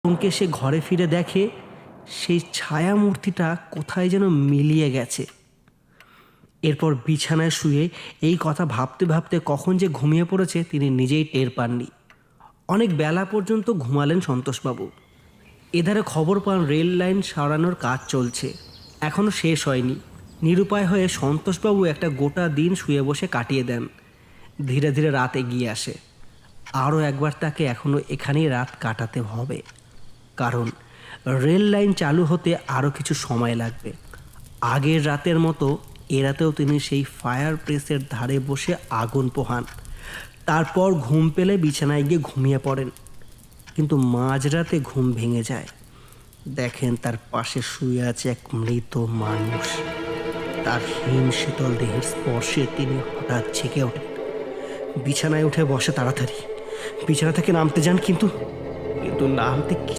আতঙ্কে সে ঘরে ফিরে দেখে সেই ছায়ামূর্তিটা কোথায় যেন মিলিয়ে গেছে। এরপর বিছানায় শুয়ে এই কথা ভাবতে ভাবতে কখন যে ঘুমিয়ে পড়েছে তিনি নিজেই টের পাননি। অনেক বেলা পর্যন্ত ঘুমালেন সন্তোষবাবু। এধারে খবর পান রেল লাইন সারানোর কাজ চলছে, এখনও শেষ হয়নি। নিরুপায় হয়ে সন্তোষবাবু একটা গোটা দিন শুয়ে বসে কাটিয়ে দেন। ধীরে ধীরে রাত এগিয়ে আসে। আরও একবার তাকে এখনও এখানেই রাত কাটাতে হবে, কারণ রেল লাইন চালু হতে আরও কিছু সময় লাগবে। আগের রাতের মতো এ রাতেও তিনি সেই ফায়ার প্লেসের ধারে বসে আগুন পোহান। তারপর ঘুম পেলে বিছানায় গিয়ে ঘুমিয়ে পড়েন। কিন্তু মাঝরাতে ঘুম ভেঙে যায়। দেখেন তার পাশে শুয়ে আছে এক মৃত মানুষ। তার হিম শীতল দেহের স্পর্শে তিনি হঠাৎ ঝেঁকে ওঠেন। বিছানায় উঠে বসে তাড়াতাড়ি বিছানা থেকে নামতে যান, কিন্তু নামতে